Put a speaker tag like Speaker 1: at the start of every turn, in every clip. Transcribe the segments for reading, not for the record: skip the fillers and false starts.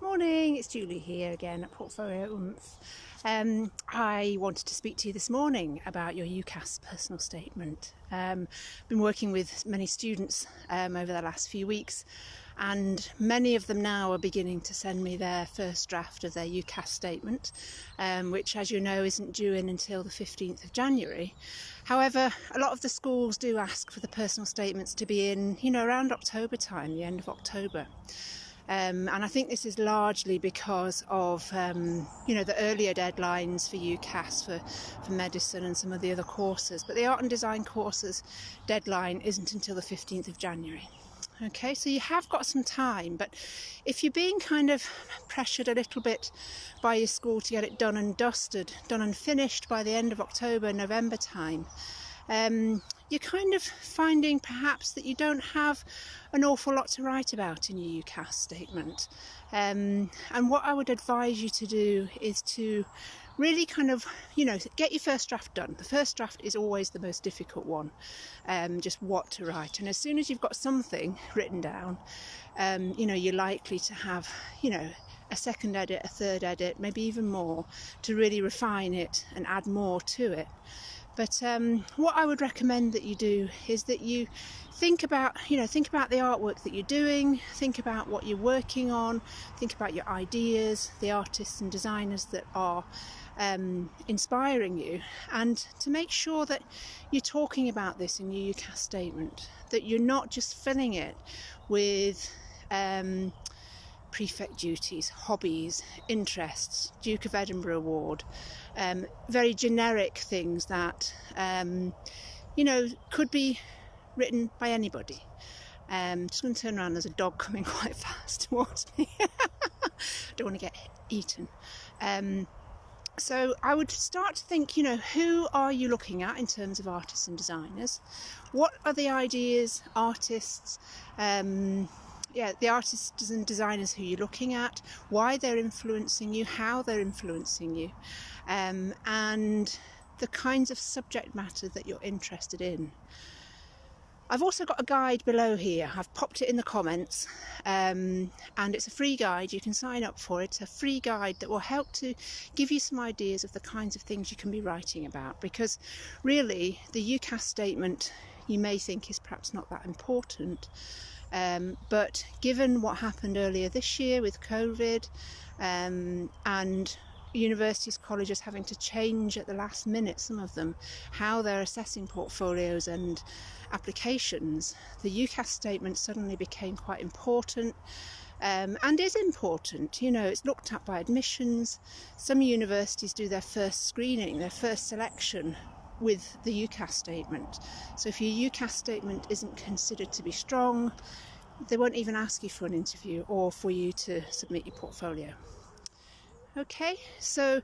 Speaker 1: Morning, it's Julie here again at Portfolio Oomph. I wanted to speak to you this morning about your UCAS personal statement. Been working with many students over the last few weeks, and many of them now are beginning to send me their first draft of their UCAS statement, which, as you know, isn't due in until the 15th of January. However, a lot of the schools do ask for the personal statements to be in, around October time, the end of October. And I think this is largely because of, the earlier deadlines for UCAS, for medicine and some of the other courses. But the art and design courses deadline isn't until the 15th of January. Okay, so you have got some time, but if you're being kind of pressured a little bit by your school to get it done and dusted, done and finished by the end of October, November time, you're kind of finding perhaps that you don't have an awful lot to write about in your UCAS statement. And what I would advise you to do is to really kind of, get your first draft done. The first draft is always the most difficult one, just what to write. And as soon as you've got something written down, you're likely to have, a second edit, a third edit, maybe even more, to really refine it and add more to it. But what I would recommend that you do is that you think about the artwork that you're doing, think about what you're working on, think about your ideas, the artists and designers that are inspiring you, and to make sure that you're talking about this in your UCAS statement, that you're not just filling it with prefect duties, hobbies, interests, Duke of Edinburgh Award, very generic things that, could be written by anybody. Just going to turn around, there's a dog coming quite fast towards me. Don't want to get eaten. So I would start to think, who are you looking at in terms of artists and designers? What are the ideas, artists, the artists and designers who you're looking at, why they're influencing you, how they're influencing you, and the kinds of subject matter that you're interested in. I've also got a guide below here. I've popped it in the comments, and it's a free guide. You can sign up for it. It's a free guide that will help to give you some ideas of the kinds of things you can be writing about, because really the UCAS statement you may think is perhaps not that important. But given what happened earlier this year with COVID, and universities, colleges having to change at the last minute, some of them, how they're assessing portfolios and applications, the UCAS statement suddenly became quite important, and is important. It's looked at by admissions. Some universities do their first screening, their first selection with the UCAS statement. So if your UCAS statement isn't considered to be strong, they won't even ask you for an interview or for you to submit your portfolio. Okay, so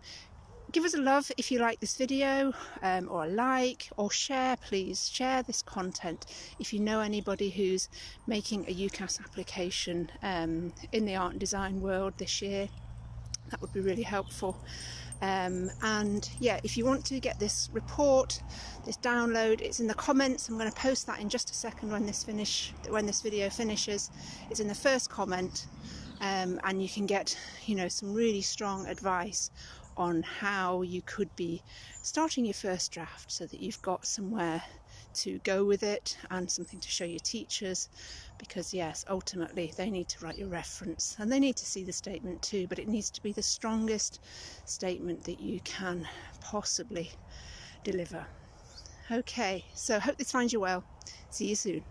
Speaker 1: give us a love if you like this video, or a like, or share, please. Share this content if you know anybody who's making a UCAS application in the art and design world this year. That would be really helpful. If you want to get this report, this download, it's in the comments. I'm going to post that in just a second when this video finishes. It's in the first comment, and you can get some really strong advice on how you could be starting your first draft so that you've got somewhere to go with it and something to show your teachers, because yes, ultimately they need to write your reference and they need to see the statement too, but it needs to be the strongest statement that you can possibly deliver. Okay, so hope this finds you well. See you soon.